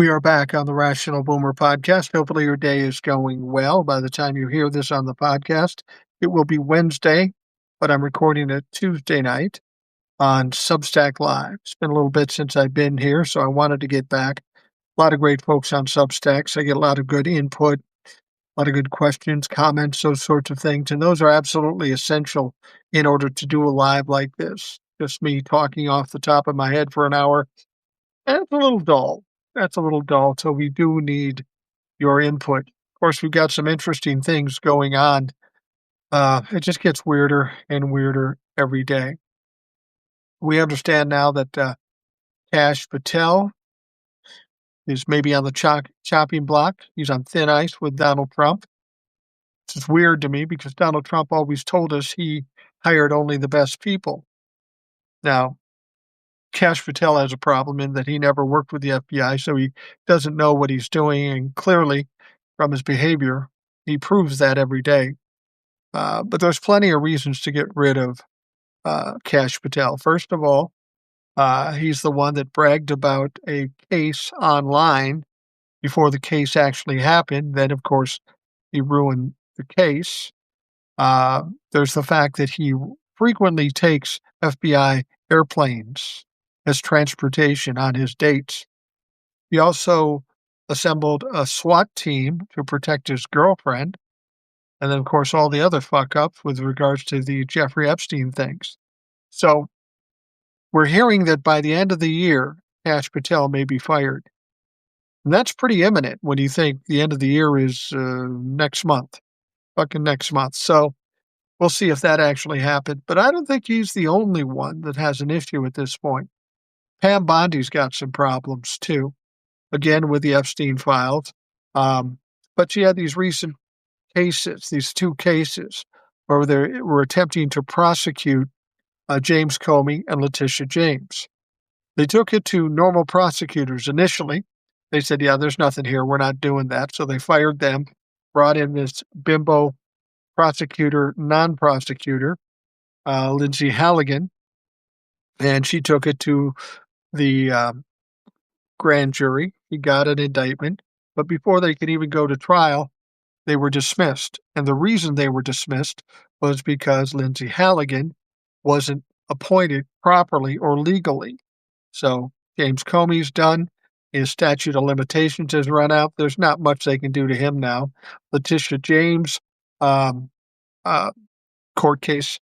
We are back on the Rational Boomer podcast. Hopefully, your day is going well. By the time you hear this on the podcast, it will be Wednesday, but I'm recording it Tuesday night on Substack Live. It's been a little bit since I've been here, so I wanted to get back. A lot of great folks on Substacks. I get a lot of good input, a lot of good questions, comments, those sorts of things, and those are absolutely essential in order to do a live like this. Just me talking off the top of my head for an hour. That's a little dull. So we do need your input. Of course, we've got some interesting things going on. It just gets weirder and weirder every day. We understand now that Kash Patel is maybe on the chopping block. He's on thin ice with Donald Trump. It's weird to me because Donald Trump always told us he hired only the best people. Now, Kash Patel has a problem in that he never worked with the FBI, so he doesn't know what he's doing, and clearly, from his behavior, he proves that every day. But there's plenty of reasons to get rid of Kash Patel. First of all, he's the one that bragged about a case online before the case actually happened. Then, of course, he ruined the case. There's the fact that he frequently takes FBI airplanes as transportation on his dates. He also assembled a SWAT team to protect his girlfriend. And then, of course, all the other fuck-ups with regards to the Jeffrey Epstein things. So we're hearing that by the end of the year, Kash Patel may be fired. And that's pretty imminent when you think the end of the year is next month. Fucking next month. So we'll see if that actually happened. But I don't think he's the only one that has an issue at this point. Pam Bondi's got some problems, too, again, with the Epstein files. But she had these recent cases, these two cases, where they were attempting to prosecute James Comey and Letitia James. They took it to normal prosecutors initially. They said, yeah, there's nothing here. We're not doing that. So they fired them, brought in this bimbo prosecutor, non-prosecutor, Lindsay Halligan, and she took it to the grand jury. He got an indictment, but before they could even go to trial, they were dismissed. And the reason they were dismissed was because Lindsay Halligan wasn't appointed properly or legally. So James Comey's done. His statute of limitations has run out. There's not much they can do to him now. Letitia James' court case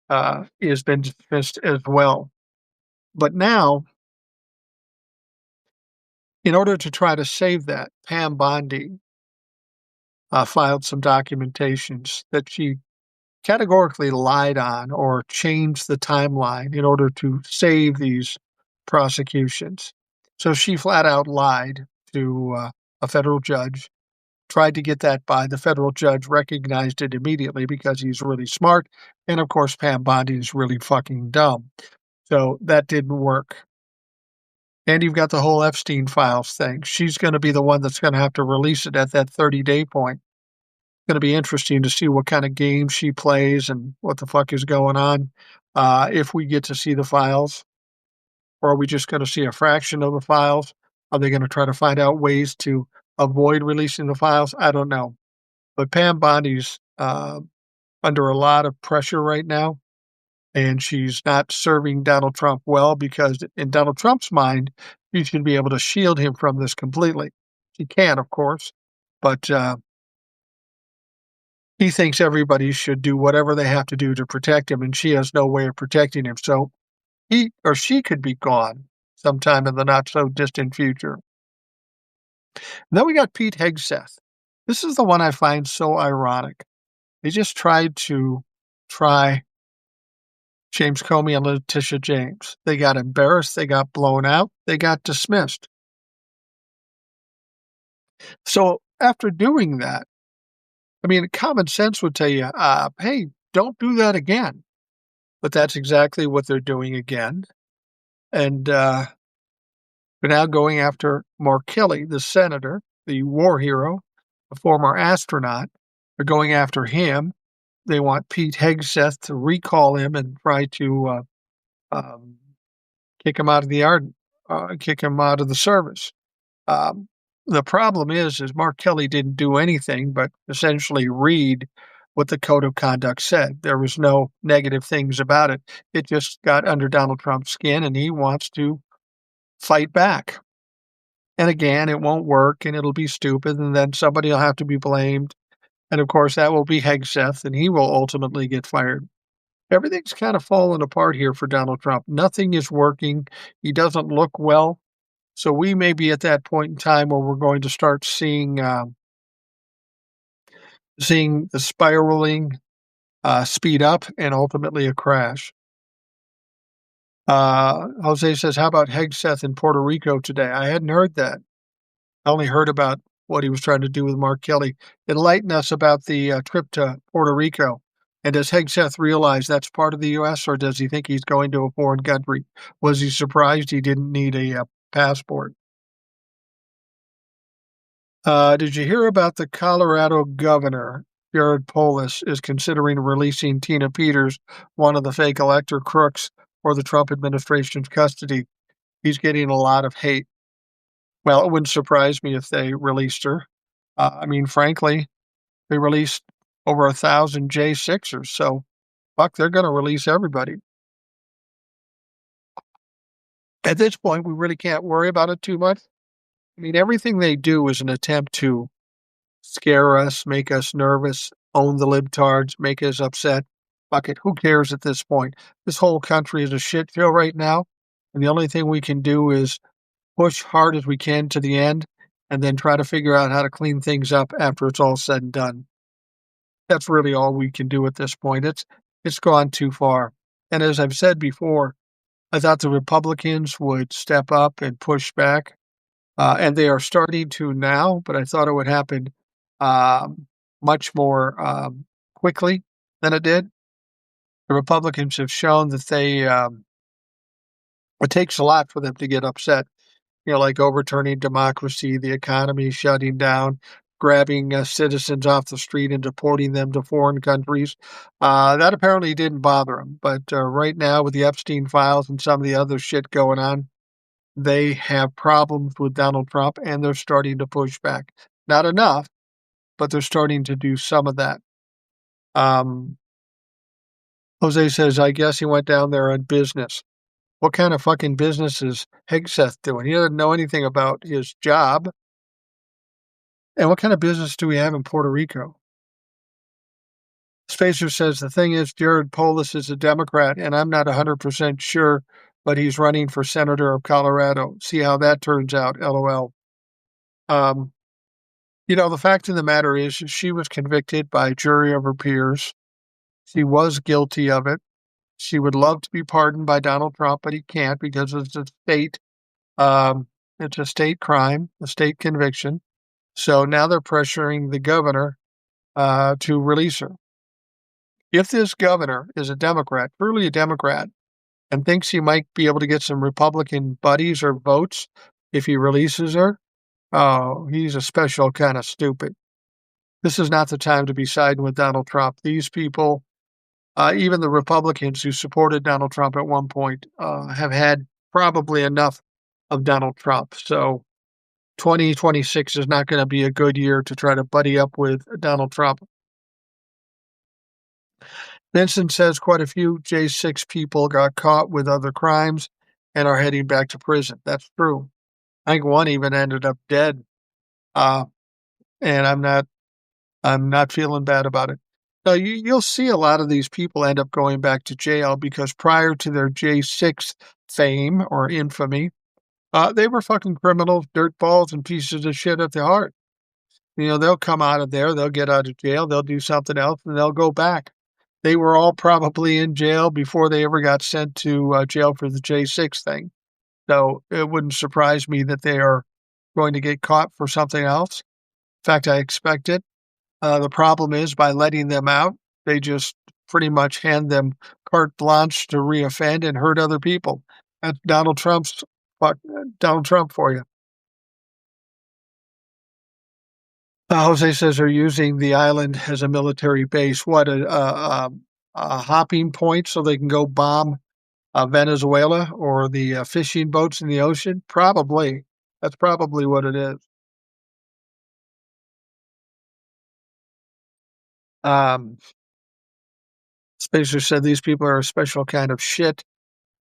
has been dismissed as well. But now, in order to try to save that, Pam Bondi filed some documentations that she categorically lied on or changed the timeline in order to save these prosecutions. So she flat out lied to a federal judge, tried to get that by. The federal judge recognized it immediately because he's really smart. And of course, Pam Bondi is really fucking dumb. So that didn't work. And you've got the whole Epstein files thing. She's going to be the one that's going to have to release it at that 30-day point. It's going to be interesting to see what kind of game she plays and what the fuck is going on. If we get to see the files, or are we just going to see a fraction of the files? Are they going to try to find out ways to avoid releasing the files? I don't know. But Pam Bondi's under a lot of pressure right now. And she's not serving Donald Trump well because in Donald Trump's mind, she should be able to shield him from this completely. She can, of course, but he thinks everybody should do whatever they have to do to protect him, and she has no way of protecting him. So he or she could be gone sometime in the not-so-distant future. And then we got Pete Hegseth. This is the one I find so ironic. They just tried to James Comey and Letitia James. They got embarrassed. They got blown out. They got dismissed. So after doing that, I mean, common sense would tell you, hey, don't do that again. But that's exactly what they're doing again. And they're now going after Mark Kelly, the senator, the war hero, the former astronaut. They're going after him. They want Pete Hegseth to recall him and try to kick him out of the service. Um, the problem is Mark Kelly didn't do anything but essentially read what the code of conduct said. There was no negative things about it. It just got under Donald Trump's skin, and he wants to fight back. And again, it won't work, and it'll be stupid, and then somebody will have to be blamed. And of course, that will be Hegseth, and he will ultimately get fired. Everything's kind of falling apart here for Donald Trump. Nothing is working. He doesn't look well. So we may be at that point in time where we're going to start seeing the spiraling speed up and ultimately a crash. Jose says, "How about Hegseth in Puerto Rico today?" I hadn't heard that. I only heard about what he was trying to do with Mark Kelly. Enlighten us about the trip to Puerto Rico. And does Hegseth realize that's part of the U.S., or does he think he's going to a foreign country? Was he surprised he didn't need a passport? Did you hear about the Colorado governor, Jared Polis, is considering releasing Tina Peters, one of the fake elector crooks, for the Trump administration's custody? He's getting a lot of hate. Well, it wouldn't surprise me if they released her. I mean, frankly, they released over 1,000 J6ers, so fuck, they're going to release everybody. At this point, we really can't worry about it too much. I mean, everything they do is an attempt to scare us, make us nervous, own the libtards, make us upset. Fuck it, who cares at this point? This whole country is a shit show right now, and the only thing we can do is push hard as we can to the end, and then try to figure out how to clean things up after it's all said and done. That's really all we can do at this point. It's gone too far. And as I've said before, I thought the Republicans would step up and push back, and they are starting to now, but I thought it would happen much more quickly than it did. The Republicans have shown that it takes a lot for them to get upset, like overturning democracy, the economy shutting down, grabbing citizens off the street and deporting them to foreign countries. That apparently didn't bother them. But right now, with the Epstein files and some of the other shit going on, they have problems with Donald Trump, and they're starting to push back. Not enough, but they're starting to do some of that. Jose says, I guess he went down there on business. What kind of fucking business is Hegseth doing? He doesn't know anything about his job. And what kind of business do we have in Puerto Rico? Spacer says, the thing is, Jared Polis is a Democrat, and I'm not 100% sure, but he's running for senator of Colorado. See how that turns out, LOL. The fact of the matter is she was convicted by a jury of her peers. She was guilty of it. She would love to be pardoned by Donald Trump, but he can't because it's a state crime, a state conviction. So now they're pressuring the governor to release her. If this governor is a Democrat, truly a Democrat, and thinks he might be able to get some Republican buddies or votes if he releases her, oh, he's a special kind of stupid. This is not the time to be siding with Donald Trump. These people, even the Republicans who supported Donald Trump at one point, have had probably enough of Donald Trump. So 2026 is not going to be a good year to try to buddy up with Donald Trump. Vincent says quite a few J6 people got caught with other crimes and are heading back to prison. That's true. I think one even ended up dead. And I'm not feeling bad about it. Now, you'll see a lot of these people end up going back to jail because prior to their J6 fame or infamy, they were fucking criminals, dirtballs, and pieces of shit at the heart. They'll come out of there, they'll get out of jail, they'll do something else, and they'll go back. They were all probably in jail before they ever got sent to jail for the J6 thing. So it wouldn't surprise me that they are going to get caught for something else. In fact, I expect it. The problem is by letting them out, they just pretty much hand them carte blanche to reoffend and hurt other people. That's Donald Trump for you. Jose says they're using the island as a military base. What, a hopping point so they can go bomb Venezuela or the fishing boats in the ocean? Probably. That's probably what it is. Um, Spacer said these people are a special kind of shit.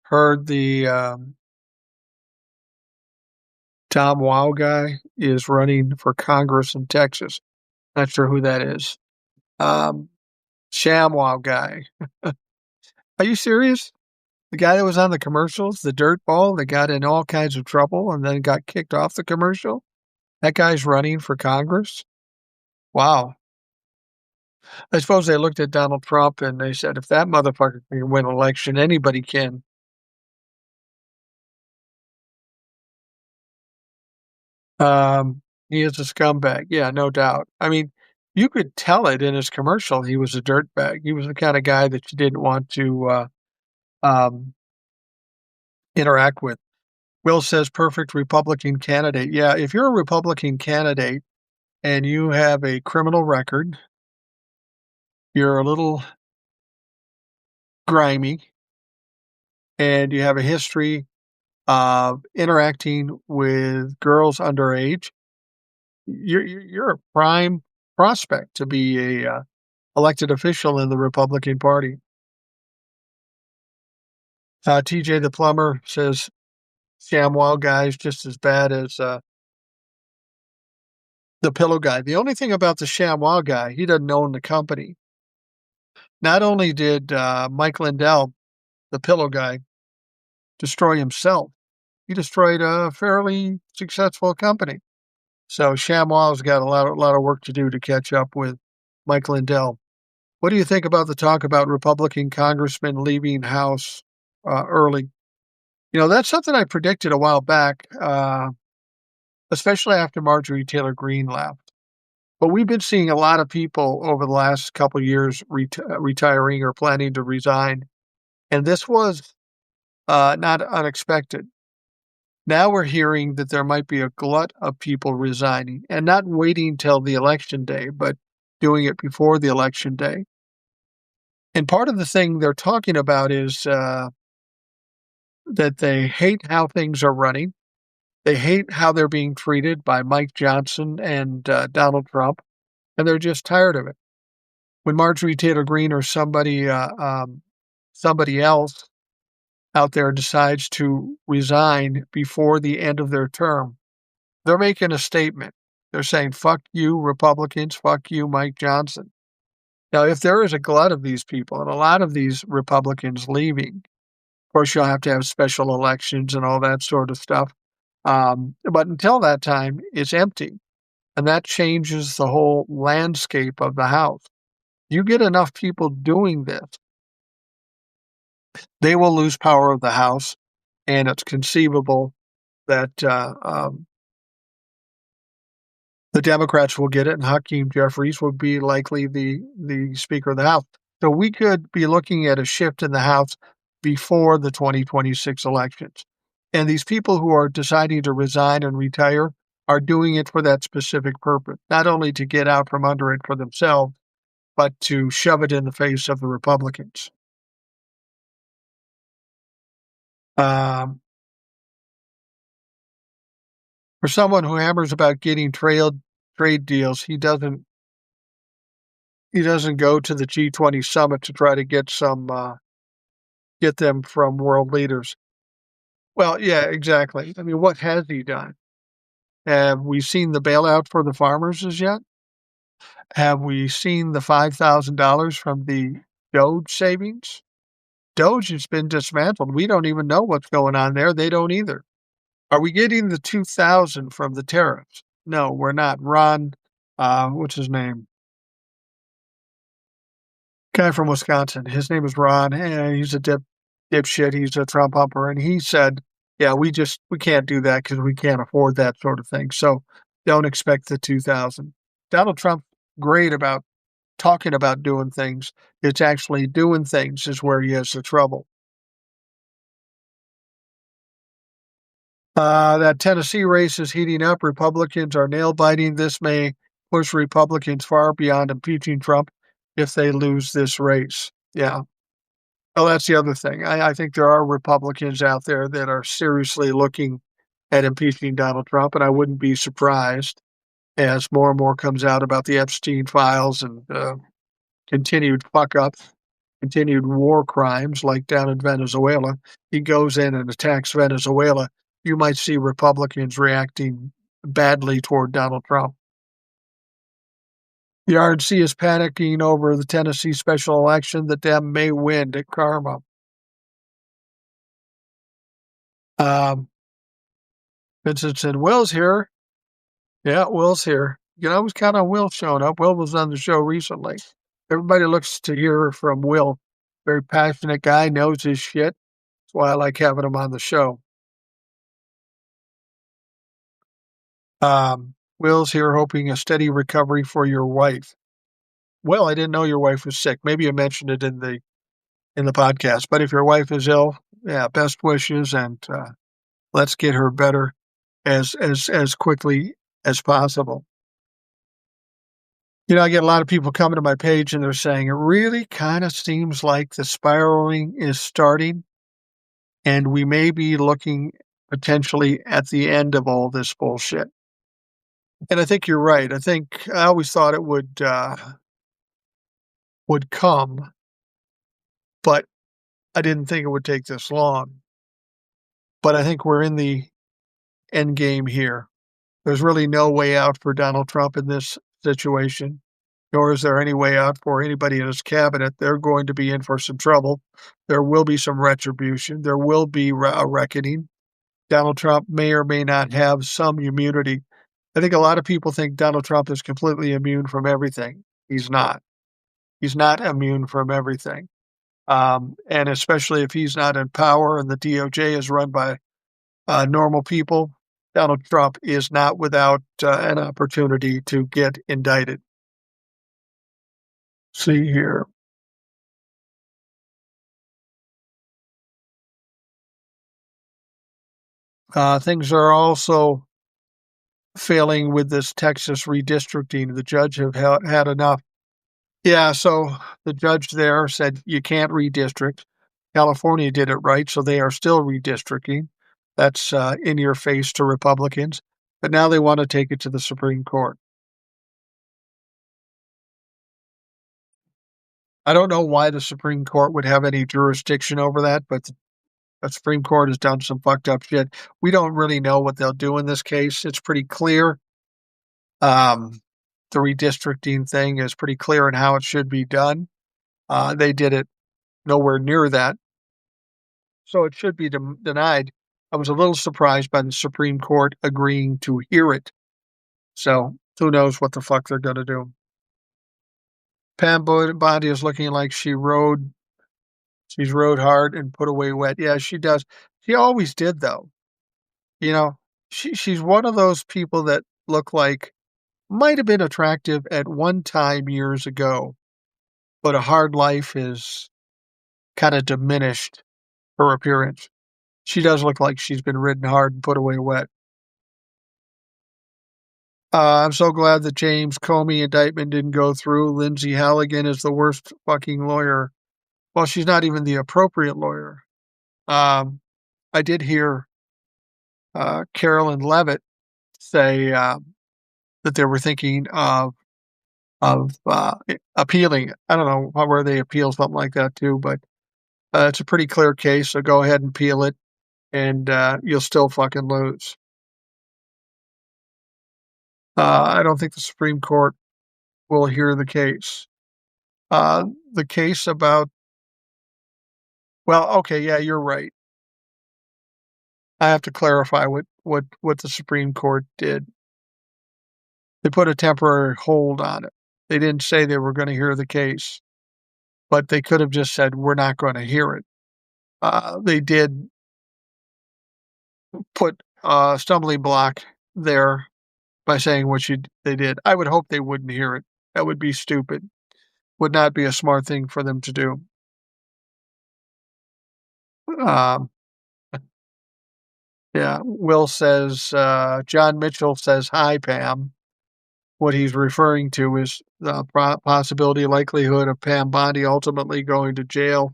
Heard the Tom Wow guy is running for Congress in Texas. Not sure who that is. Um, ShamWow guy. Are you serious? The guy that was on the commercials, the dirt ball that got in all kinds of trouble and then got kicked off the commercial? That guy's running for Congress? Wow. I suppose they looked at Donald Trump and they said, if that motherfucker can win an election, anybody can. He is a scumbag. Yeah, no doubt. I mean, you could tell it in his commercial. He was a dirtbag. He was the kind of guy that you didn't want to um, interact with. Will says perfect Republican candidate. Yeah, if you're a Republican candidate and you have a criminal record, you're a little grimy, and you have a history of interacting with girls underage, you're a prime prospect to be a elected official in the Republican Party. TJ the plumber says ShamWow guy is just as bad as the pillow guy. The only thing about the ShamWow guy, he doesn't own the company. Not only did Mike Lindell, the pillow guy, destroy himself, he destroyed a fairly successful company. So ShamWow's got a lot of work to do to catch up with Mike Lindell. What do you think about the talk about Republican congressmen leaving House early? You know, that's something I predicted a while back, especially after Marjorie Taylor Greene left. But we've been seeing a lot of people over the last couple of years retiring or planning to resign, and this was not unexpected. Now we're hearing that there might be a glut of people resigning and not waiting till the election day, but doing it before the election day. And part of the thing they're talking about is that they hate how things are running. They hate how they're being treated by Mike Johnson and Donald Trump, and they're just tired of it. When Marjorie Taylor Greene or somebody else out there decides to resign before the end of their term, they're making a statement. They're saying, fuck you, Republicans, fuck you, Mike Johnson. Now, if there is a glut of these people and a lot of these Republicans leaving, of course, you'll have to have special elections and all that sort of stuff. But until that time, it's empty. And that changes the whole landscape of the House. You get enough people doing this, they will lose power of the House. And it's conceivable that the Democrats will get it, and Hakeem Jeffries will be likely the Speaker of the House. So we could be looking at a shift in the House before the 2026 elections. And these people who are deciding to resign and retire are doing it for that specific purpose, not only to get out from under it for themselves, but to shove it in the face of the Republicans. Um, for someone who hammers about getting trade deals, he doesn't go to the G20 summit to try to get them from world leaders. Well, yeah, exactly. I mean, what has he done? Have we seen the bailout for the farmers as yet? Have we seen the $5,000 from the Doge savings? Doge has been dismantled. We don't even know what's going on there. They don't either. Are we getting the 2,000 from the tariffs? No, we're not. Ron, what's his name? Guy from Wisconsin. His name is Ron, and he's a dipshit. He's a Trump humper, and he said, "Yeah, we can't do that because we can't afford that sort of thing. So don't expect the 2,000." Donald Trump, great about talking about doing things. It's actually doing things is where he has the trouble. That Tennessee race is heating up. Republicans are nail biting. This may push Republicans far beyond impeaching Trump if they lose this race. Yeah. Oh, that's the other thing. I think there are Republicans out there that are seriously looking at impeaching Donald Trump, and I wouldn't be surprised as more and more comes out about the Epstein files and continued fuck ups, continued war crimes like down in Venezuela. He goes in and attacks Venezuela. You might see Republicans reacting badly toward Donald Trump. The RNC is panicking over the Tennessee special election. The Dem may win at Karma. Vincent said, Will's here. Yeah, Will's here. You can always count on Will showing up. Will was on the show recently. Everybody looks to hear from Will. Very passionate guy, knows his shit. That's why I like having him on the show. Will's here hoping a steady recovery for your wife. Well, I didn't know your wife was sick. Maybe you mentioned it in the podcast. But if your wife is ill, yeah, best wishes, and let's get her better as quickly as possible. You know, I get a lot of people coming to my page and they're saying it really kind of seems like the spiraling is starting, and we may be looking potentially at the end of all this bullshit. And I think you're right. I always thought it would come, but I didn't think it would take this long. But I think we're in the end game here. There's really no way out for Donald Trump in this situation, nor is there any way out for anybody in his cabinet. They're going to be in for some trouble. There will be some retribution. There will be a reckoning. Donald Trump may or may not have some immunity. I think a lot of people think Donald Trump is completely immune from everything. He's not. He's not immune from everything. And especially if he's not in power and the DOJ is run by normal people, Donald Trump is not without an opportunity to get indicted. See here. Things are also failing with this Texas redistricting. The judge have had enough. Yeah, so the judge there said you can't redistrict. California did it right, so they are still redistricting. That's in your face to Republicans. But now they want to take it to the Supreme Court. I don't know why the Supreme Court would have any jurisdiction over that, but the Supreme Court has done some fucked up shit. We don't really know what they'll do in this case. It's pretty clear. The redistricting thing is pretty clear in how it should be done. They did it nowhere near that. So it should be denied. I was a little surprised by the Supreme Court agreeing to hear it. So who knows what the fuck they're going to do. Pam Bondi is looking like she's rode hard and put away wet. Yeah, she does. She always did, though. You know, she's one of those people that look like might have been attractive at one time years ago, but a hard life has kind of diminished her appearance. She does look like she's been ridden hard and put away wet. I'm so glad that James Comey indictment didn't go through. Lindsay Halligan is the worst fucking lawyer. Well, she's not even the appropriate lawyer. I did hear Carolyn Levitt say that they were thinking of appealing. I don't know where they appeal something like that too, but it's a pretty clear case. So go ahead and appeal it, and you'll still fucking lose. I don't think the Supreme Court will hear the case. The case about, well, okay, yeah, you're right. I have to clarify what the Supreme Court did. They put a temporary hold on it. They didn't say they were going to hear the case, but they could have just said, we're not going to hear it. They did put a stumbling block there by saying what they did. I would hope they wouldn't hear it. That would be stupid. Would not be a smart thing for them to do. Yeah, Will says, John Mitchell says, hi, Pam. What he's referring to is the possibility, likelihood of Pam Bondi ultimately going to jail.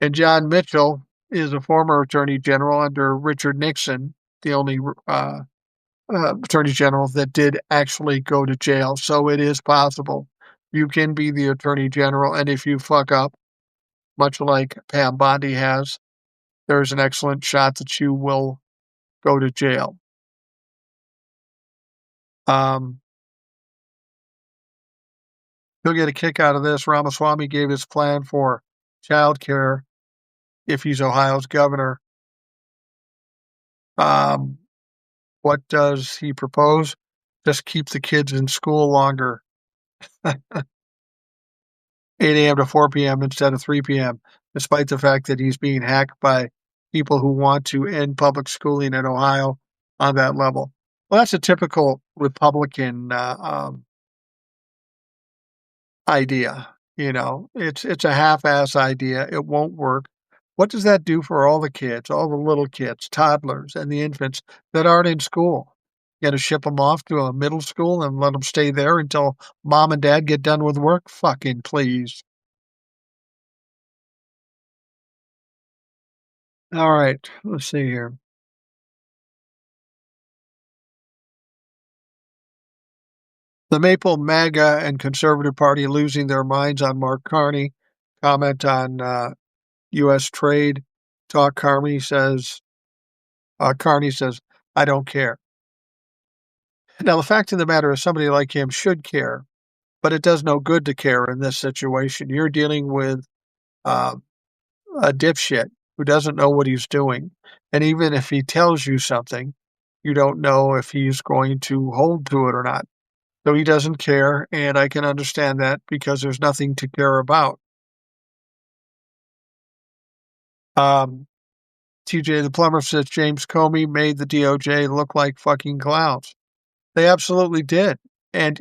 And John Mitchell is a former attorney general under Richard Nixon. the only attorney general that did actually go to jail. So it is possible. You can be the attorney general, and if you fuck up, much like Pam Bondi has, there's an excellent shot that you will go to jail. Um, He'll get a kick out of this. Ramaswamy gave his plan for childcare if he's Ohio's governor. Um, what does he propose? Just keep the kids in school longer, 8 a.m. to 4 p.m. instead of 3 p.m., despite the fact that he's being hacked by people who want to end public schooling in Ohio on that level. Well, that's a typical Republican idea. It's a half-ass idea. It won't work. What does that do for all the kids, all the little kids, toddlers, and the infants that aren't in school? You got to ship them off to a middle school and let them stay there until mom and dad get done with work? Fucking please. All right, let's see here. The Maple MAGA and Conservative Party losing their minds on Mark Carney. Comment on U.S. trade talk. Carney says, I don't care. Now, the fact of the matter is somebody like him should care, but it does no good to care in this situation. You're dealing with uh, a dipshit who doesn't know what he's doing. And even if he tells you something, you don't know if he's going to hold to it or not. So he doesn't care, and I can understand that because there's nothing to care about. Um, TJ the Plumber says James Comey made the DOJ look like fucking clowns. They absolutely did. And,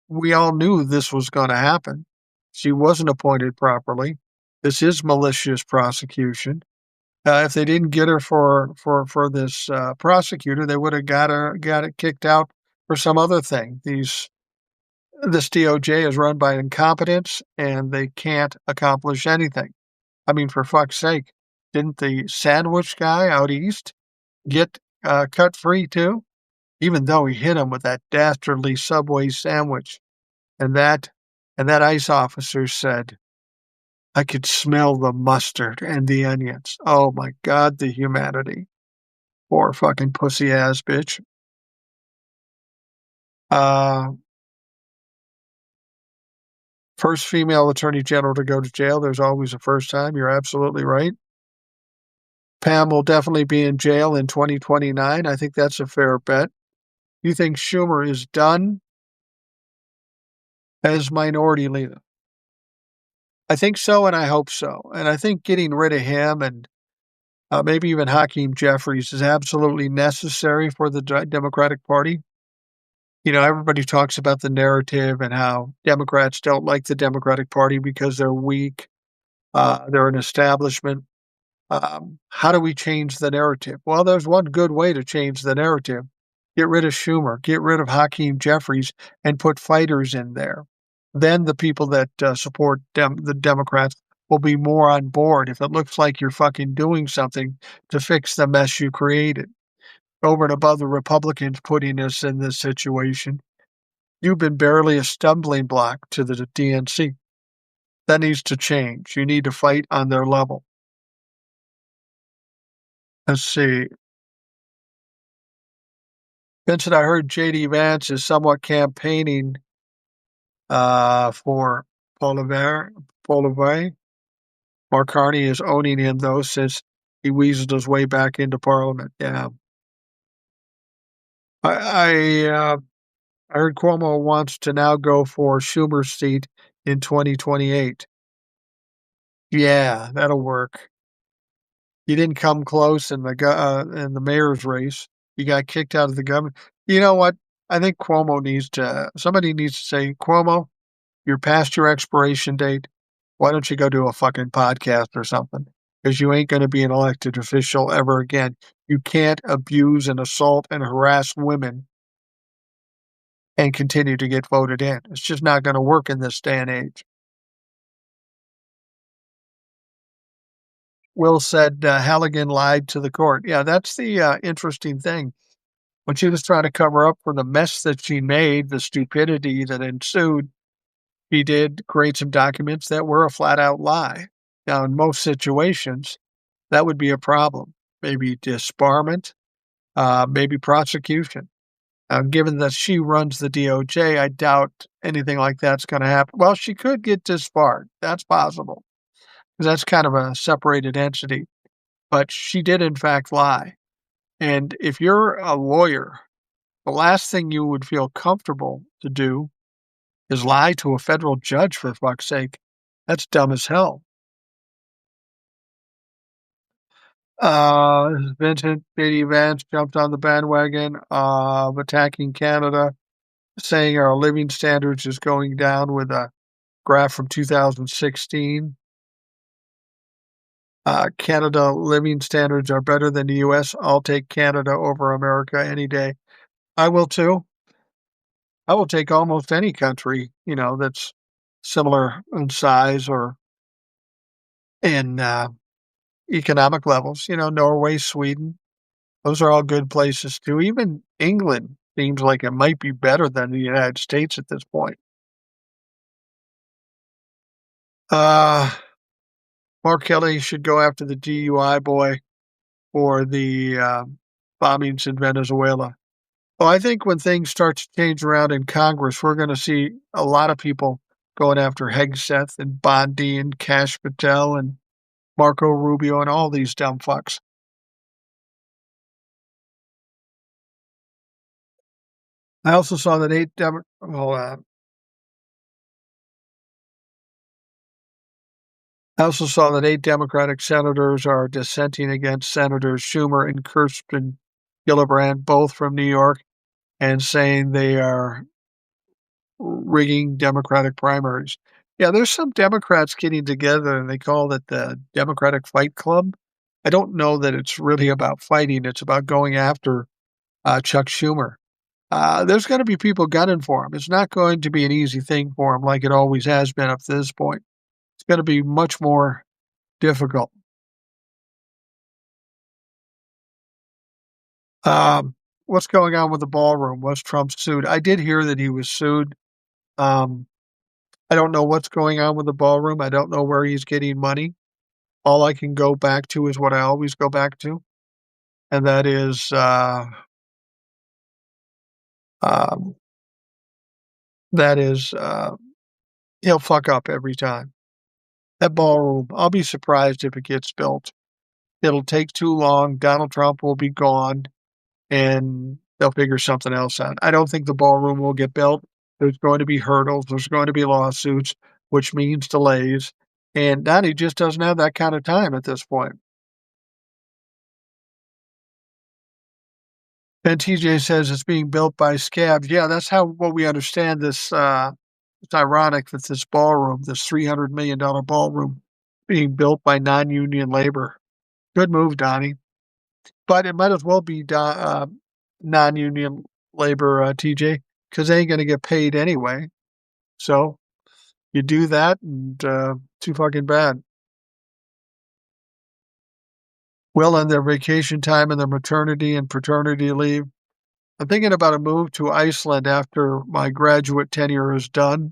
we all knew this was going to happen. She wasn't appointed properly. This is malicious prosecution. If they didn't get her for this prosecutor, they would have got it kicked out for some other thing. This DOJ is run by incompetence, and they can't accomplish anything. I mean, for fuck's sake, didn't the sandwich guy out east get cut free too? Even though he hit him with that dastardly Subway sandwich. And that ICE officer said, I could smell the mustard and the onions. Oh my God, the humanity. Poor fucking pussy ass bitch. Uh, First female attorney general to go to jail. There's always a first time. You're absolutely right. Pam will definitely be in jail in 2029. I think that's a fair bet. You think Schumer is done as minority leader? I think so, and I hope so. And I think getting rid of him and maybe even Hakeem Jeffries is absolutely necessary for the Democratic Party. Everybody talks about the narrative and how Democrats don't like the Democratic Party because they're weak. They're an establishment. How do we change the narrative? Well, there's one good way to change the narrative. Get rid of Schumer, get rid of Hakeem Jeffries, and put fighters in there. Then the people that support the Democrats will be more on board if it looks like you're fucking doing something to fix the mess you created. Over and above the Republicans putting us in this situation, you've been barely a stumbling block to the DNC. That needs to change. You need to fight on their level. Let's see. Vincent, I heard J.D. Vance is somewhat campaigning for Polivet. Mark Carney is owning him, though, since he weaseled his way back into Parliament. Yeah. I heard Cuomo wants to now go for Schumer's seat in 2028. Yeah, that'll work. He didn't come close in the mayor's race. He got kicked out of the government. You know what? I think somebody needs to say, Cuomo, you're past your expiration date. Why don't you go do a fucking podcast or something? Because you ain't going to be an elected official ever again. You can't abuse and assault and harass women and continue to get voted in. It's just not going to work in this day and age. Will said Halligan lied to the court. Yeah, that's the interesting thing. When she was trying to cover up for the mess that she made, the stupidity that ensued, he did create some documents that were a flat out lie. Now, in most situations, that would be a problem. Maybe disbarment, maybe prosecution. Given that she runs the DOJ, I doubt anything like that's going to happen. Well, she could get disbarred. That's possible because that's kind of a separated entity. But she did, in fact, lie. And if you're a lawyer, the last thing you would feel comfortable to do is lie to a federal judge, for fuck's sake. That's dumb as hell. Vincent J.D. Vance jumped on the bandwagon of attacking Canada, saying our living standards is going down with a graph from 2016. Canada living standards are better than the U.S. I'll take Canada over America any day. I will too. I will take almost any country, that's similar in size or in economic levels. Norway, Sweden, those are all good places too. Even England seems like it might be better than the United States at this point. Uh, Mark Kelly should go after the DUI boy for the bombings in Venezuela. Well, I think when things start to change around in Congress, we're going to see a lot of people going after Hegseth and Bondi and Cash Patel and Marco Rubio and all these dumb fucks. I also saw that I also saw that 8 Democratic senators are dissenting against Senators Schumer and Kirsten Gillibrand, both from New York, and saying they are rigging Democratic primaries. Yeah, there's some Democrats getting together and they call it the Democratic Fight Club. I don't know that it's really about fighting. It's about going after Chuck Schumer. There's going to be people gunning for him. It's not going to be an easy thing for him like it always has been up to this point. It's going to be much more difficult. What's going on with the ballroom? Was Trump sued? I did hear that he was sued. Um, I don't know what's going on with the ballroom. I don't know where he's getting money. All I can go back to is what I always go back to, and that is um, that is he'll fuck up every time. That ballroom, I'll be surprised if it gets built. It'll take too long. Donald Trump will be gone, and they'll figure something else out. I don't think the ballroom will get built. There's going to be hurdles. There's going to be lawsuits, which means delays. And Donnie just doesn't have that kind of time at this point. And TJ says it's being built by scabs. Yeah, that's what we understand this. It's ironic that this ballroom, this $300 million ballroom, being built by non-union labor. Good move, Donnie. But it might as well be non-union labor, TJ, because they ain't going to get paid anyway. So you do that, and too fucking bad. Well, on their vacation time and their maternity and paternity leave, I'm thinking about a move to Iceland after my graduate tenure is done.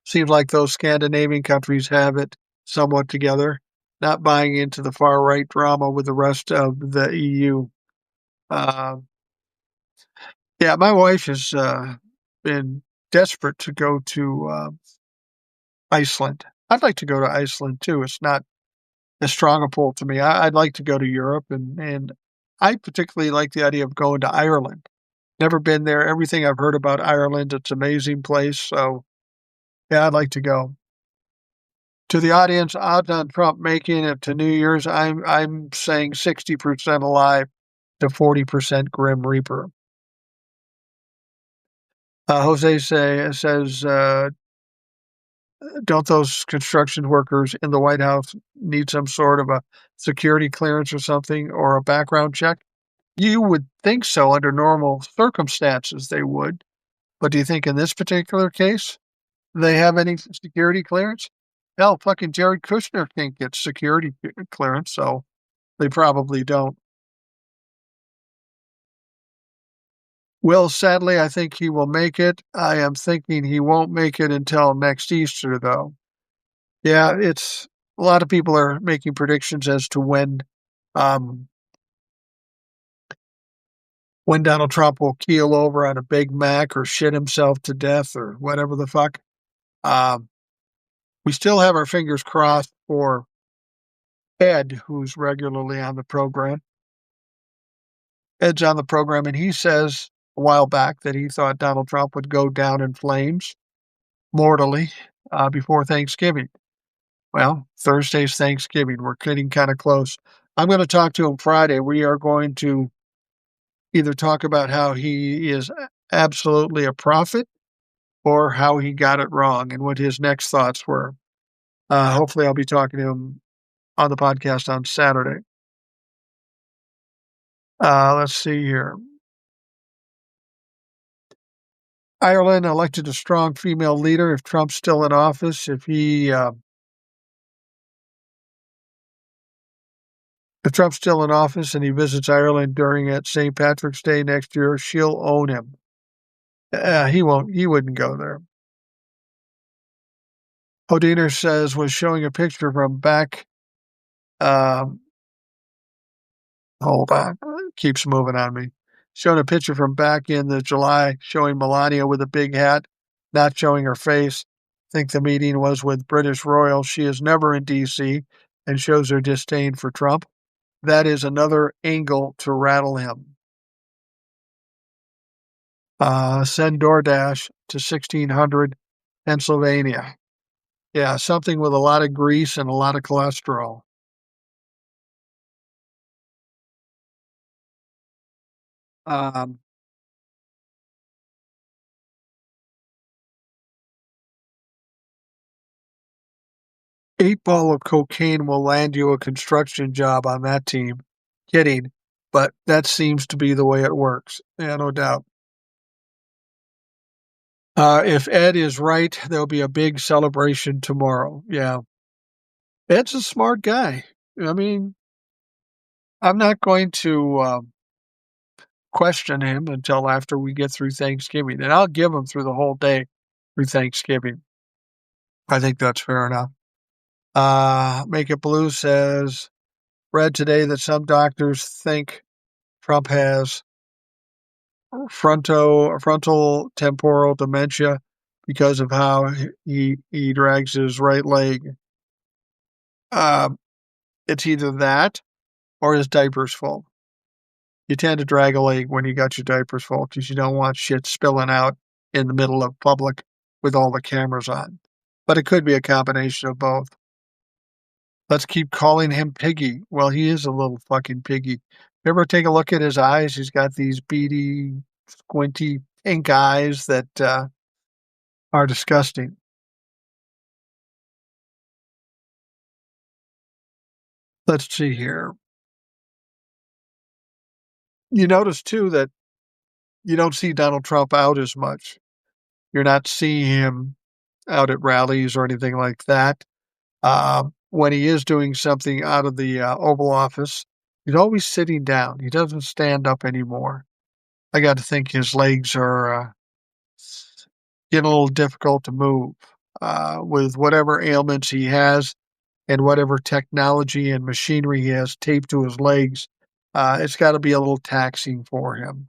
Seems like those Scandinavian countries have it somewhat together, not buying into the far right drama with the rest of the EU. Uh, yeah, my wife has been desperate to go to Iceland. I'd like to go to Iceland too. It's not as strong a pull to me. I'd like to go to Europe, and I particularly like the idea of going to Ireland. Never been there. Everything I've heard about Ireland, it's an amazing place. So yeah, I'd like to go. To the audience, odds on Trump making it to New Year's, I'm saying 60% alive to 40% Grim Reaper. Jose says, don't those construction workers in the White House need some sort of a security clearance or something or a background check? You would think so under normal circumstances they would, but do you think in this particular case they have any security clearance? Hell, fucking Jared Kushner can't get security clearance, so they probably don't. Well, sadly, I think he will make it. I am thinking he won't make it until next Easter, though. Yeah, it's a lot of people are making predictions as to um, when Donald Trump will keel over on a Big Mac or shit himself to death or whatever the fuck. Um, we still have our fingers crossed for Ed, who's regularly on the program. Ed's on the program, and he says a while back that he thought Donald Trump would go down in flames mortally before Thanksgiving. Well, Thursday's Thanksgiving. We're getting kind of close. I'm going to talk to him Friday. We are going to either talk about how he is absolutely a prophet or how he got it wrong and what his next thoughts were. Hopefully, I'll be talking to him on the podcast on Saturday. Let's see here. Ireland elected a strong female leader. If Trump's still in office, if Trump's still in office and he visits Ireland during at St. Patrick's Day next year, she'll own him. He won't. He wouldn't go there. Odiner says was showing a picture from back. Um, hold on, keeps moving on me. Showing a picture from back in the July, showing Melania with a big hat, not showing her face. Think the meeting was with British royals. She is never in D.C. and shows her disdain for Trump. That is another angle to rattle him. Send DoorDash to 1600 Pennsylvania. Yeah, something with a lot of grease and a lot of cholesterol. 8 ball of cocaine will land you a construction job on that team. Kidding, but that seems to be the way it works. Yeah, no doubt. If Ed is right, there'll be a big celebration tomorrow. Yeah. Ed's a smart guy. I mean, I'm not going to question him until after we get through Thanksgiving, and I'll give him through the whole day through Thanksgiving. I think that's fair enough. Make It Blue says, read today that some doctors think Trump has frontal temporal dementia because of how he drags his right leg. Um, it's either that or his diaper's full. You tend to drag a leg when you got your diapers full because you don't want shit spilling out in the middle of public with all the cameras on. But it could be a combination of both. Let's keep calling him Piggy. Well, he is a little fucking piggy. Ever take a look at his eyes? He's got these beady, squinty, pink eyes that are disgusting. Let's see here. You notice too that you don't see Donald Trump out as much. You're not seeing him out at rallies or anything like that. When he is doing something out of the Oval Office, he's always sitting down. He doesn't stand up anymore. I got to think his legs are getting a little difficult to move with whatever ailments he has and whatever technology and machinery he has taped to his legs. It's got to be a little taxing for him.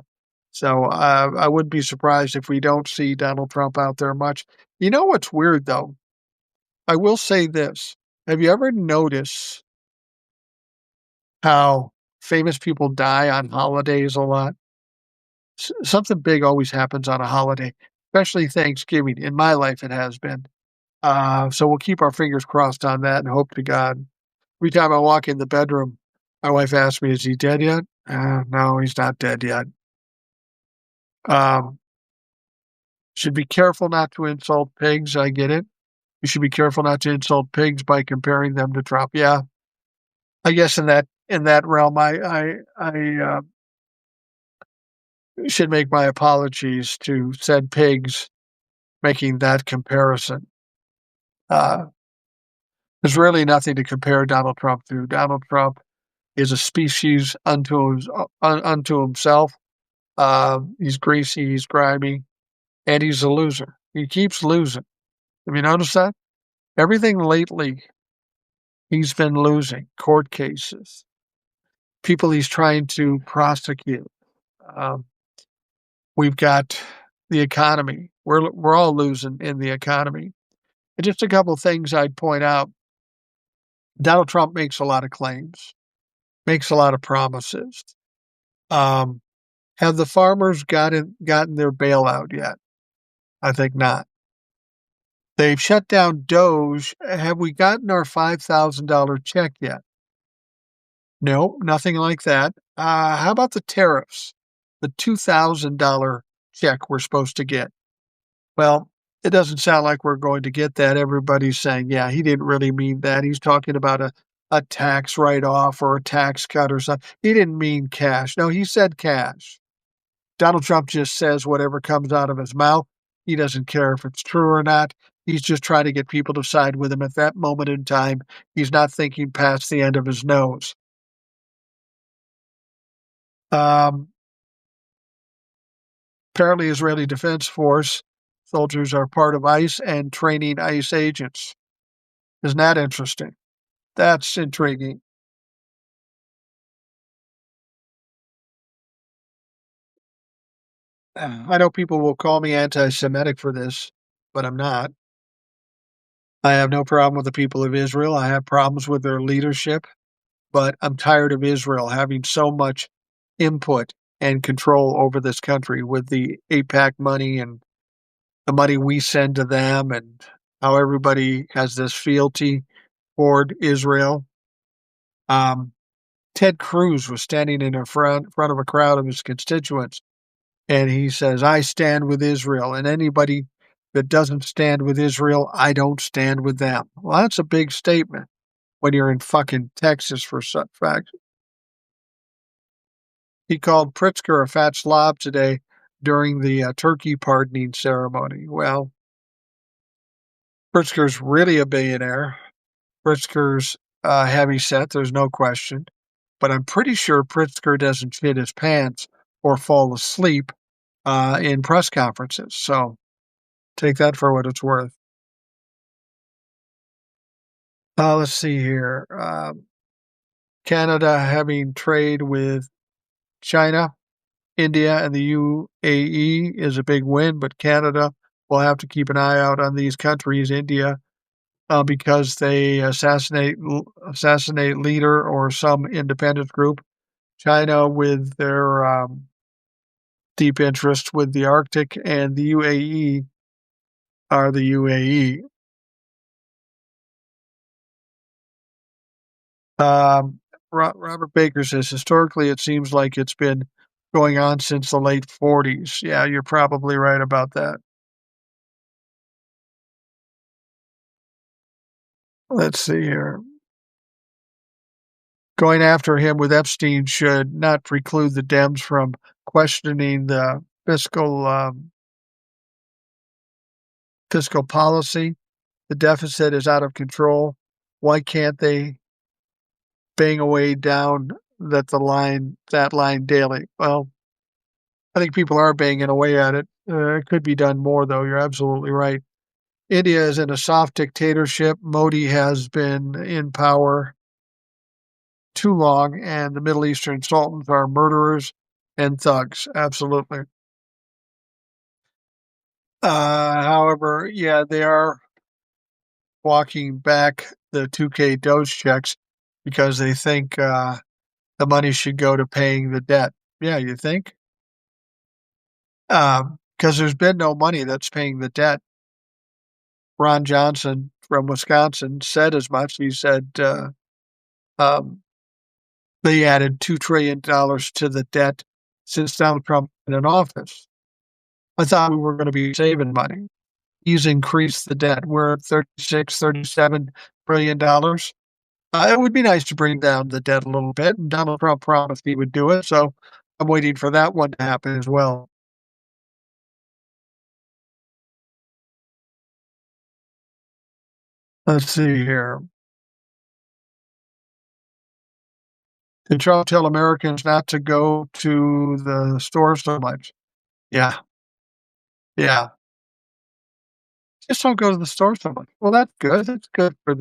So I wouldn't be surprised if we don't see Donald Trump out there much. You know what's weird, though? I will say this. Have you ever noticed how famous people die on holidays a lot? Something big always happens on a holiday, especially Thanksgiving. In my life, it has been. So we'll keep our fingers crossed on that and hope to God. Every time I walk in the bedroom, my wife asks me, "Is he dead yet?" No, he's not dead yet. Um, should be careful not to insult pigs. I get it. You should be careful not to insult pigs by comparing them to Trump. Yeah, I guess in that realm, I should make my apologies to said pigs making that comparison. Uh, There's really nothing to compare Donald Trump to. Donald Trump is a species unto himself. He's greasy, he's grimy, and he's a loser. He keeps losing. Have you noticed that? Everything lately, he's been losing. Court cases, people he's trying to prosecute. Um, we've got the economy. We're all losing in the economy. And just a couple of things I'd point out. Donald Trump makes a lot of claims, makes a lot of promises. Um, have the farmers gotten their bailout yet? I think not. They've shut down Doge. Have we gotten our $5,000 check yet? No, nothing like that. How about the tariffs? The $2,000 check we're supposed to get. Well, it doesn't sound like we're going to get that. Everybody's saying, yeah, he didn't really mean that. He's talking about a tax write off or a tax cut or something. He didn't mean cash. No, he said cash. Donald Trump just says whatever comes out of his mouth. He doesn't care if it's true or not. He's just trying to get people to side with him at that moment in time. He's not thinking past the end of his nose. Um, Apparently, Israeli Defense Force soldiers are part of ICE and training ICE agents. Isn't that interesting? That's intriguing. I know people will call me anti Semitic for this, but I'm not. I have no problem with the people of Israel. I have problems with their leadership, but I'm tired of Israel having so much input and control over this country with the APAC money and the money we send to them and how everybody has this fealty toward Israel. Um, Ted Cruz was standing in front of a crowd of his constituents, and he says, I stand with Israel, and anybody that doesn't stand with Israel, I don't stand with them. Well, that's a big statement when you're in fucking Texas for such fact. He called Pritzker a fat slob today during the turkey pardoning ceremony. Well, Pritzker's really a billionaire. Pritzker's heavy set, there's no question. But I'm pretty sure Pritzker doesn't shit his pants or fall asleep in press conferences. So take that for what it's worth. Let's see here. Canada having trade with China, India, and the UAE is a big win, but Canada will have to keep an eye out on these countries. India, because they assassinate leader or some independent group. China with their deep interest with the Arctic, and the UAE are the UAE. Um, Robert Baker says historically it seems like it's been going on since the late 40s. Yeah, you're probably right about that. Let's see here. Going after him with Epstein should not preclude the Dems from questioning the fiscal policy. The deficit is out of control. Why can't they bang away down that line daily? Well, I think people are banging away at it. It could be done more, though. You're absolutely right. India is in a soft dictatorship. Modi has been in power too long, and the Middle Eastern sultans are murderers and thugs. Absolutely. However, yeah, they are walking back the 2K Doge checks because they think the money should go to paying the debt. Yeah, you think? Because there's been no money that's paying the debt. Ron Johnson from Wisconsin said as much. He said um, they added $2 trillion to the debt since Donald Trump been in office. I thought we were going to be saving money. He's increased the debt. We're at 36, $37 billion. It would be nice to bring down the debt a little bit, and Donald Trump promised he would do it, so I'm waiting for that one to happen as well. Let's see here. Did Trump tell Americans not to go to the store so much? Yeah, yeah. Just don't go to the store so much. Well, that's good. That's good for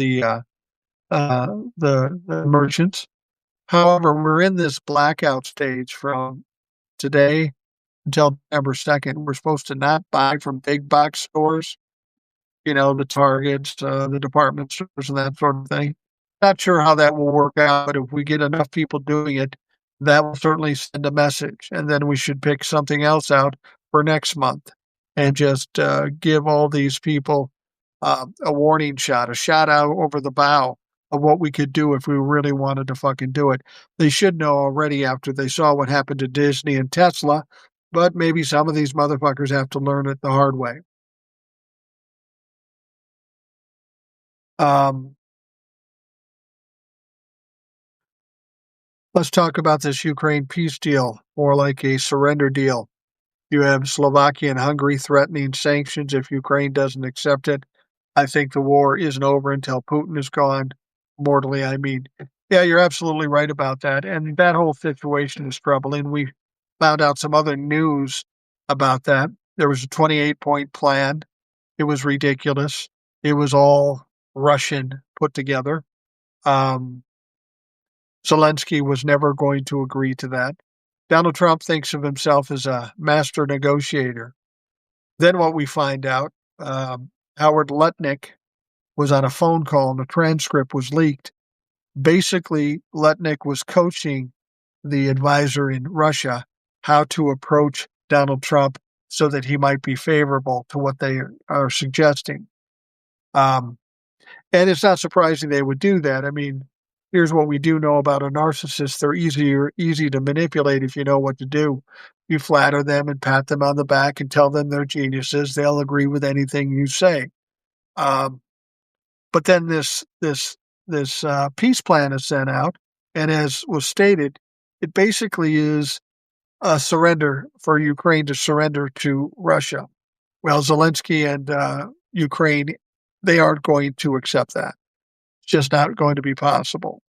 uh, the merchants. However, we're in this blackout stage from today until November 2nd. We're supposed to not buy from big box stores, the Targets, the department stores, and that sort of thing. Not sure how that will work out, but if we get enough people doing it, that will certainly send a message. And then we should pick something else out for next month and just give all these people a warning shot, a shot out over the bow of what we could do if we really wanted to fucking do it. They should know already after they saw what happened to Disney and Tesla, but maybe some of these motherfuckers have to learn it the hard way. Um, let's talk about this Ukraine peace deal, more like a surrender deal. You have Slovakia and Hungary threatening sanctions if Ukraine doesn't accept it. I think the war isn't over until Putin is gone. Mortally, I mean. Yeah, you're absolutely right about that. And that whole situation is troubling. We found out some other news about that. There was a 28-point plan. It was ridiculous. It was all Russian put together. Um, Zelensky was never going to agree to that. Donald Trump thinks of himself as a master negotiator. Then what we find out, Howard Lutnick was on a phone call and the transcript was leaked. Basically, Lutnick was coaching the advisor in Russia how to approach Donald Trump so that he might be favorable to what they are suggesting. Um, and it's not surprising they would do that. I mean, here's what we do know about a narcissist. They're easy to manipulate if you know what to do. You flatter them and pat them on the back and tell them they're geniuses. They'll agree with anything you say. Um, but then this peace plan is sent out, and as was stated, it basically is a surrender for Ukraine to surrender to Russia. Well, Zelensky and Ukraine, they aren't going to accept that. It's just not going to be possible.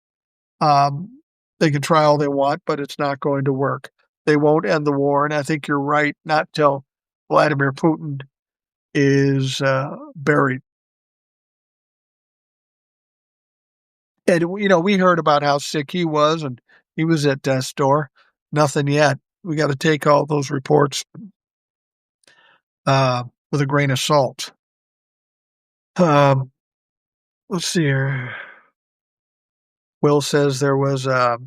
They can try all they want, but it's not going to work. They won't end the war, and I think you're right. Not till Vladimir Putin is buried. And we heard about how sick he was, and he was at death's door. Nothing yet. We got to take all those reports with a grain of salt. Um, let's see here. Will says there was a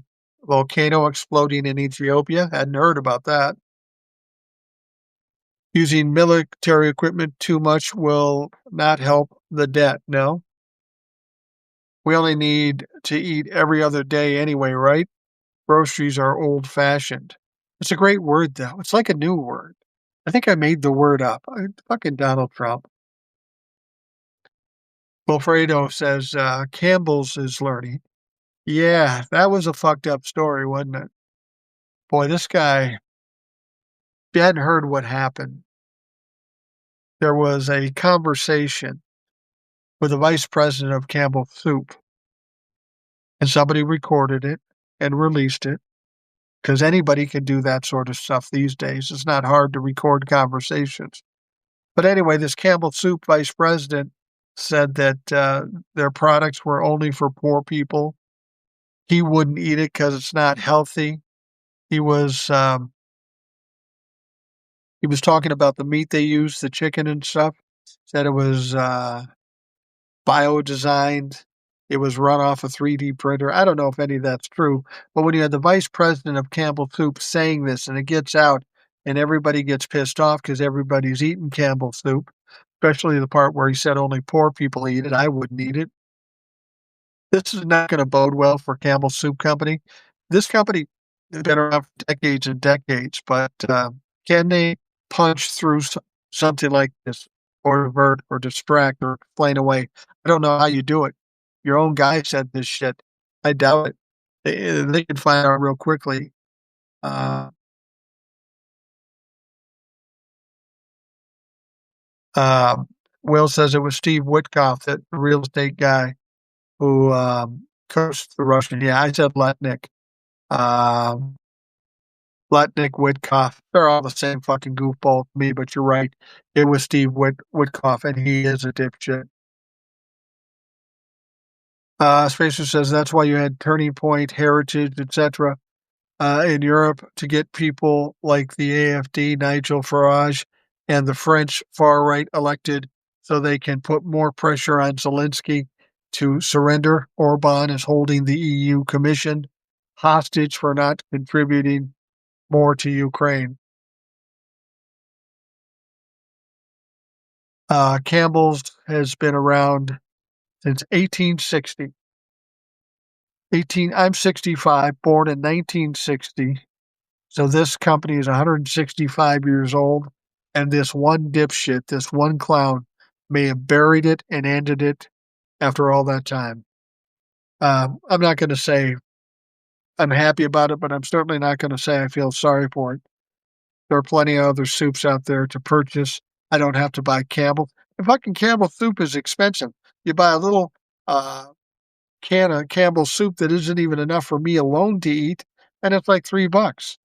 volcano exploding in Ethiopia. Hadn't heard about that. Using military equipment too much will not help the debt. No, we only need to eat every other day anyway, right? Groceries are old fashioned. It's a great word, though. It's like a new word. I think I made the word up. Fucking Donald Trump. Wilfredo says Campbell's is learning. Yeah, that was a fucked up story, wasn't it? Boy, this guy, if you hadn't heard what happened, there was a conversation with the vice president of Campbell Soup, and somebody recorded it and released it because anybody can do that sort of stuff these days. It's not hard to record conversations. But anyway, this Campbell Soup vice president said that their products were only for poor people. He wouldn't eat it because it's not healthy. He was um, he was talking about the meat they use, the chicken and stuff. Said it was bio-designed. It was run off a 3D printer. I don't know if any of that's true, but when you had the vice president of Campbell Soup saying this and it gets out and everybody gets pissed off because everybody's eating Campbell Soup, especially the part where he said only poor people eat it. I wouldn't eat it. This is not going to bode well for Campbell Soup Company. This company has been around for decades and decades, but can they punch through something like this or divert or distract or explain away? I don't know how you do it. Your own guy said this shit. I doubt it. They can find out real quickly. Uh, uh, Will says it was Steve Witkoff, that real estate guy who coached the Russian. Yeah, I said Letnick. um, Lutnick, Witkoff. They're all the same fucking goofball to me, but you're right. It was Steve Witkoff, and he is a dipshit. Spacer says that's why you had Turning Point, Heritage, etc. In Europe to get people like the AFD, Nigel Farage, and the French far right elected so they can put more pressure on Zelensky to surrender. Orban is holding the EU Commission hostage for not contributing more to Ukraine. Campbell's has been around since 1860. I'm 65, born in 1960. So this company is 165 years old, and this one dipshit, this one clown, may have buried it and ended it after all that time. I'm not going to say I'm happy about it, but I'm certainly not going to say I feel sorry for it. There are plenty of other soups out there to purchase. I don't have to buy Campbell. And fucking Campbell soup is expensive. You buy a little uh, can of Campbell soup that isn't even enough for me alone to eat, and it's like $3.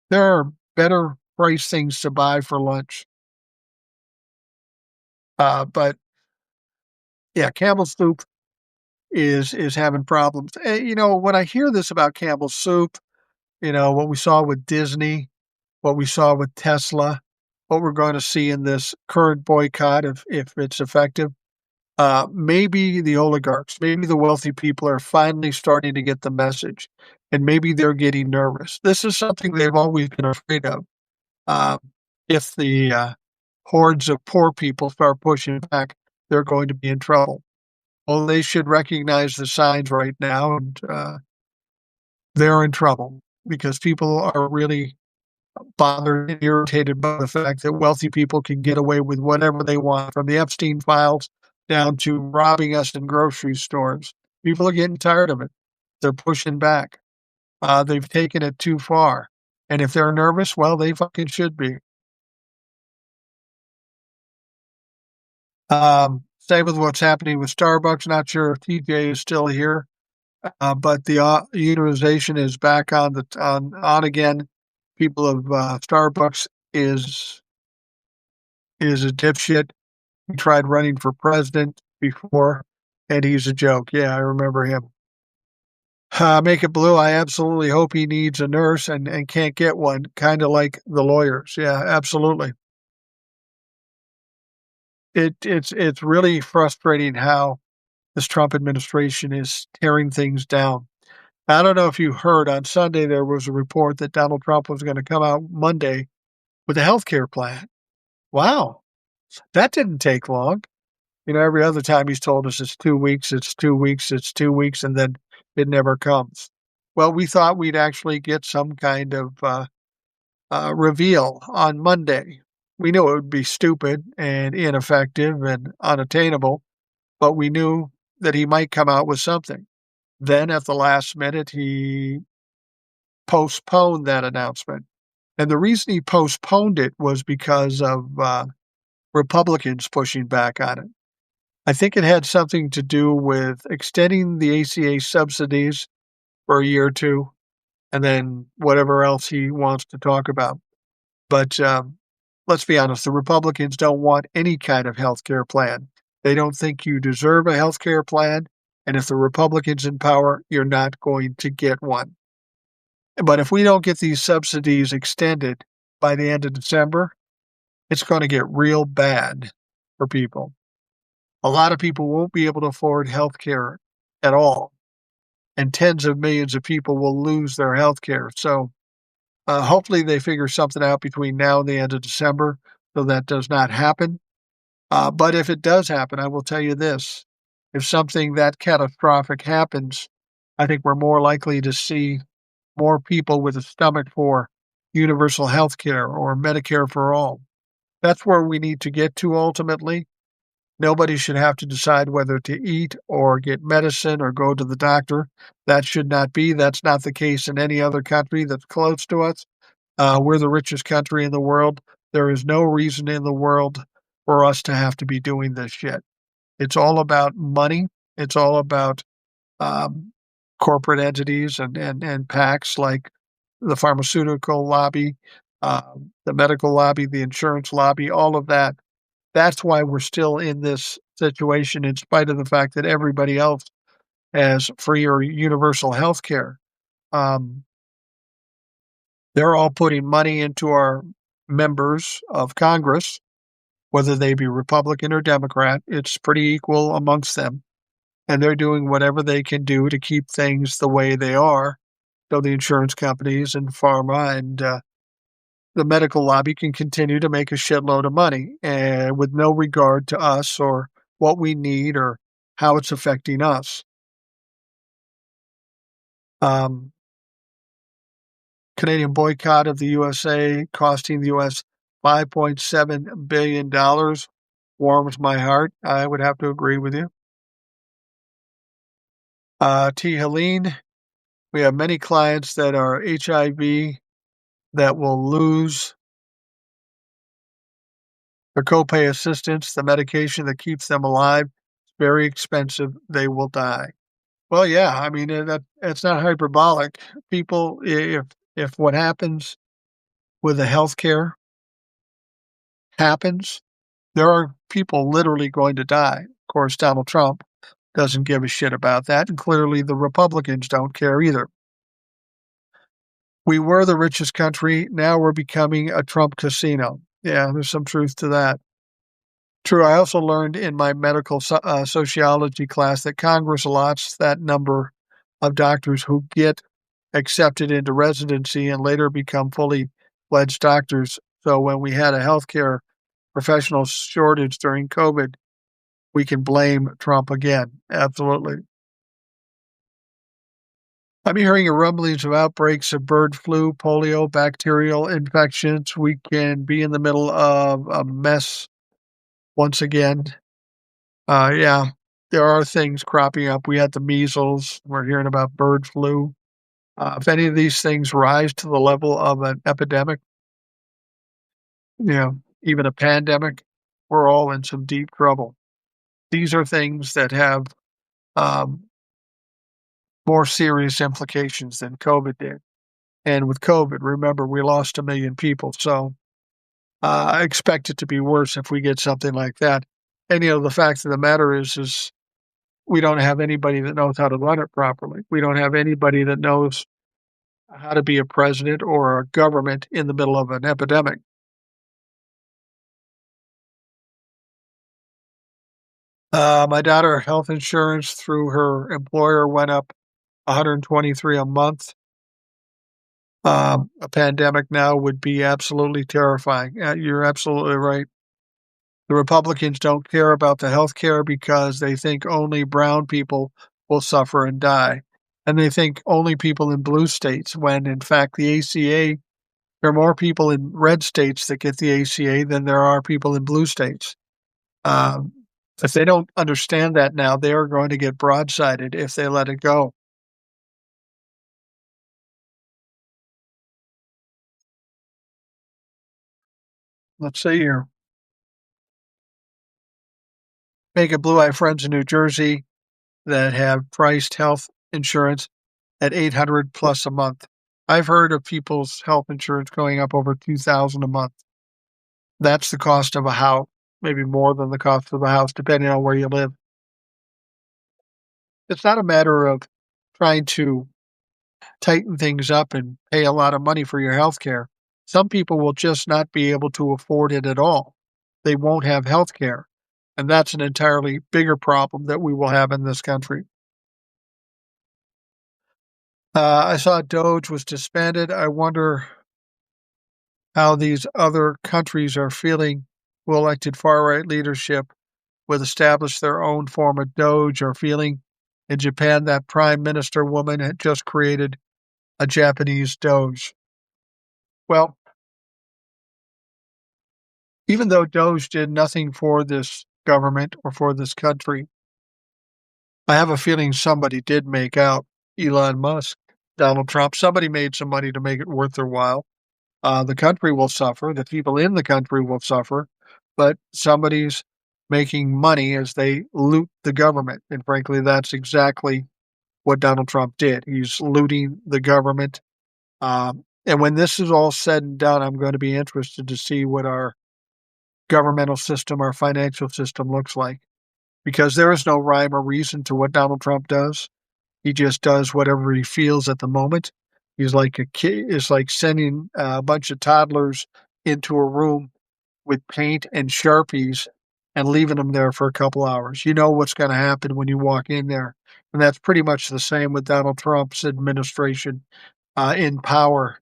There are better price things to buy for lunch. But yeah, Campbell soup is having problems. When I hear this about Campbell soup, what we saw with Disney, what we saw with Tesla, what we're going to see in this current boycott, if it's effective, maybe the oligarchs, maybe the wealthy people are finally starting to get the message, and maybe they're getting nervous. This is something they've always been afraid of. Uh, if the hordes of poor people start pushing back, they're going to be in trouble. Well, they should recognize the signs right now, and they're in trouble because people are really bothered and irritated by the fact that wealthy people can get away with whatever they want, from the Epstein files down to robbing us in grocery stores. People are getting tired of it. They're pushing back. They've taken it too far. And if they're nervous, well, they fucking should be. Same with what's happening with Starbucks. Not sure if TJ is still here, but the utilization is back on again. People of Starbucks is a dipshit. He tried running for president before, and he's a joke. Yeah, I remember him. Make it blue. I absolutely hope he needs a nurse and can't get one, kind of like the lawyers. Yeah, absolutely. It's really frustrating how this Trump administration is tearing things down. I don't know if you heard on Sunday there was a report that Donald Trump was going to come out Monday with a healthcare plan. Wow, that didn't take long. Every other time he's told us it's 2 weeks, it's 2 weeks, it's 2 weeks, and then it never comes. Well, we thought we'd actually get some kind of reveal on Monday. We knew it would be stupid and ineffective and unattainable, but we knew that he might come out with something. Then at the last minute, he postponed that announcement. And the reason he postponed it was because of Republicans pushing back on it. I think it had something to do with extending the ACA subsidies for a year or two, and then whatever else he wants to talk about. But let's be honest, the Republicans don't want any kind of health care plan. They don't think you deserve a health care plan. And if the Republicans in power, you're not going to get one. But if we don't get these subsidies extended by the end of December, it's going to get real bad for people. A lot of people won't be able to afford health care at all, and tens of millions of people will lose their health care. So hopefully they figure something out between now and the end of December so that does not happen. But if it does happen, I will tell you this. If something that catastrophic happens, I think we're more likely to see more people with a stomach for universal health care or Medicare for all. That's where we need to get to ultimately. Nobody should have to decide whether to eat or get medicine or go to the doctor. That should not be. That's not the case in any other country that's close to us. We're the richest country in the world. There is no reason in the world for us to have to be doing this shit. It's all about money. It's all about um, corporate entities and PACs like the pharmaceutical lobby, the medical lobby, the insurance lobby, all of that. That's why we're still in this situation in spite of the fact that everybody else has free or universal health care. Um, they're all putting money into our members of Congress, whether they be Republican or Democrat. It's pretty equal amongst them. And they're doing whatever they can do to keep things the way they are. So the insurance companies and pharma and the medical lobby can continue to make a shitload of money and with no regard to us or what we need or how it's affecting us. Um, Canadian boycott of the USA costing the U.S. $5.7 billion warms my heart. I would have to agree with you. T. Helene, we have many clients that are HIV that will lose their copay assistance, the medication that keeps them alive. It's very expensive. They will die. Well, yeah, I mean, that's not hyperbolic. People, if what happens with the healthcare happens, there are people literally going to die. Of course, Donald Trump doesn't give a shit about that, and clearly the Republicans don't care either. We were the richest country. Now we're becoming a Trump casino. Yeah, there's some truth to that. True. I also learned in my medical sociology class that Congress allots that number of doctors who get accepted into residency and later become fully fledged doctors. So when we had a healthcare professional shortage during COVID, we can blame Trump again. Absolutely. I'm hearing rumblings of outbreaks of bird flu, polio, bacterial infections. We can be in the middle of a mess once again. Yeah, there are things cropping up. We had the measles. We're hearing about bird flu. If any of these things rise to the level of an epidemic, you know, even a pandemic, we're all in some deep trouble. These are things that have um, more serious implications than COVID did. And with COVID, remember, we lost 1 million people. So I expect it to be worse if we get something like that. And, the fact of the matter is we don't have anybody that knows how to run it properly. We don't have anybody that knows how to be a president or a government in the middle of an epidemic. My daughter health insurance through her employer went up 123 a month. A pandemic now would be absolutely terrifying. You're absolutely right. The Republicans don't care about the health care because they think only brown people will suffer and die. And they think only people in blue states, when in fact the ACA, there are more people in red states that get the ACA than there are people in blue states. Um, if they don't understand that now, they are going to get broadsided if they let it go. Let's see here. Make Blue Eye friends in New Jersey that have priced health insurance at 800 plus a month. I've heard of people's health insurance going up over 2,000 a month. That's the cost of a house, maybe more than the cost of a house, depending on where you live. It's not a matter of trying to tighten things up and pay a lot of money for your health care. Some people will just not be able to afford it at all. They won't have health care. And that's an entirely bigger problem that we will have in this country. I saw Doge was disbanded. I wonder how these other countries are feeling who elected far right leadership would establish their own form of Doge or feeling in Japan that prime minister woman had just created a Japanese Doge. Well, even though Doge did nothing for this government or for this country, I have a feeling somebody did make out Elon Musk, Donald Trump. Somebody made some money to make it worth their while. The country will suffer. The people in the country will suffer, but somebody's making money as they loot the government. And frankly, that's exactly what Donald Trump did. He's looting the government. And when this is all said and done, I'm going to be interested to see what our governmental system, our financial system looks like, because there is no rhyme or reason to what Donald Trump does. He just does whatever he feels at the moment. He's like a kid. It's like sending a bunch of toddlers into a room with paint and Sharpies and leaving them there for a couple hours. You know what's going to happen when you walk in there. And that's pretty much the same with Donald Trump's administration in power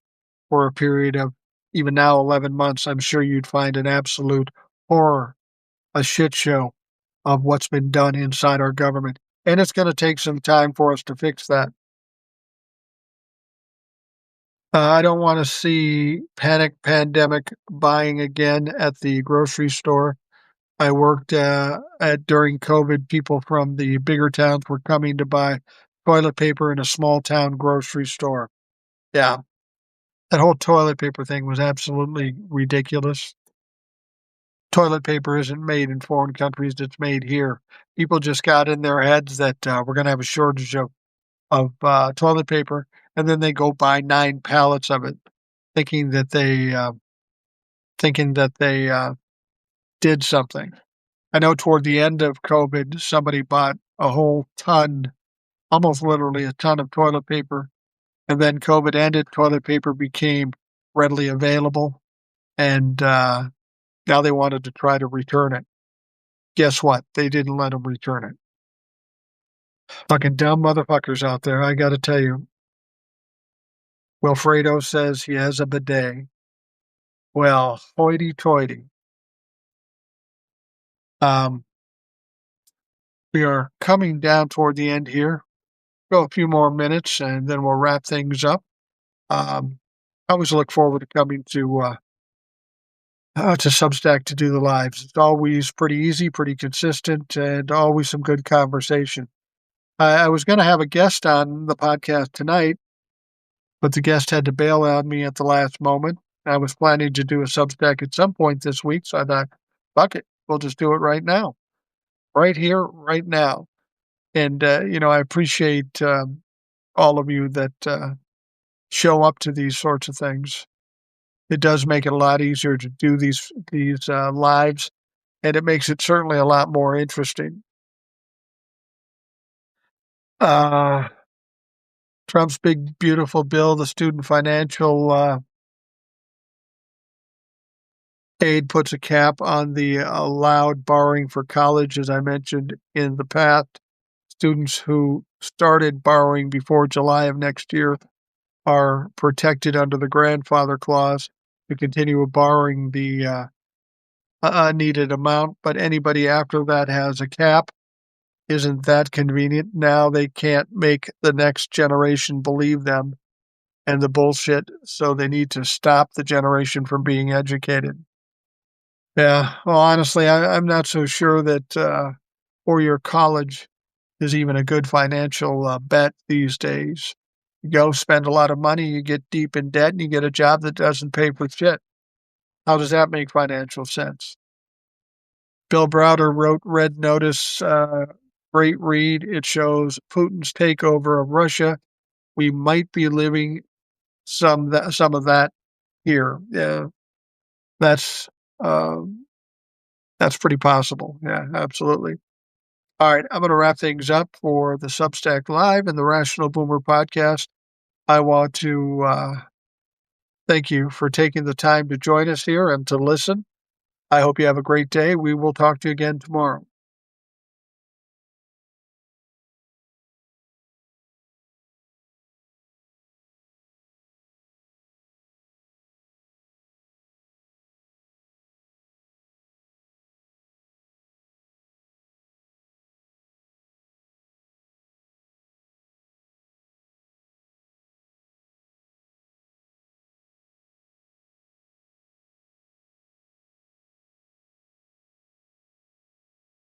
for a period of even now 11 months. I'm sure you'd find an absolute horror, a shit show of what's been done inside our government. And it's going to take some time for us to fix that. I don't want to see panic pandemic buying again at the grocery store. I worked at during COVID. People from the bigger towns were coming to buy toilet paper in a small town grocery store. Yeah, that whole toilet paper thing was absolutely ridiculous. Toilet paper isn't made in foreign countries; it's made here. People just got in their heads that we're going to have a shortage of toilet paper, and then they go buy 9 pallets of it, thinking that they did something. I know toward the end of COVID, somebody bought a whole ton, almost literally a ton of toilet paper, and then COVID ended, toilet paper became readily available, and now they wanted to try to return it. Guess what? They didn't let them return it. Fucking dumb motherfuckers out there, I gotta tell you. Wilfredo says he has a bidet. Well, hoity-toity. Um, we are coming down toward the end here. Go a few more minutes, and then we'll wrap things up. I always look forward to coming to Substack to do the lives. It's always pretty easy, pretty consistent, and always some good conversation. I was going to have a guest on the podcast tonight, but the guest had to bail on me at the last moment. I was planning to do a Substack at some point this week, so I thought, fuck it, we'll just do it right now, right here, right now. And I appreciate all of you that show up to these sorts of things. It does make it a lot easier to do these lives, and it makes it certainly a lot more interesting. Uh, Trump's big, beautiful bill, the student financial aid, puts a cap on the allowed borrowing for college, as I mentioned in the past. Students who started borrowing before July of next year are protected under the grandfather clause to continue borrowing the needed amount, but anybody after that has a cap. Isn't that convenient? Now they can't make the next generation believe them and the bullshit, so they need to stop the generation from being educated. Yeah, well, honestly, I'm not so sure that four-year college is even a good financial bet these days. You go spend a lot of money, you get deep in debt, and you get a job that doesn't pay for shit. How does that make financial sense? Bill Browder wrote Red Notice, great read. It shows Putin's takeover of Russia. We might be living some of that here. Yeah, that's uh, that's pretty possible. Yeah, absolutely. All right, I'm going to wrap things up for the Substack Live and the Rational Boomer podcast. I want to thank you for taking the time to join us here and to listen. I hope you have a great day. We will talk to you again tomorrow.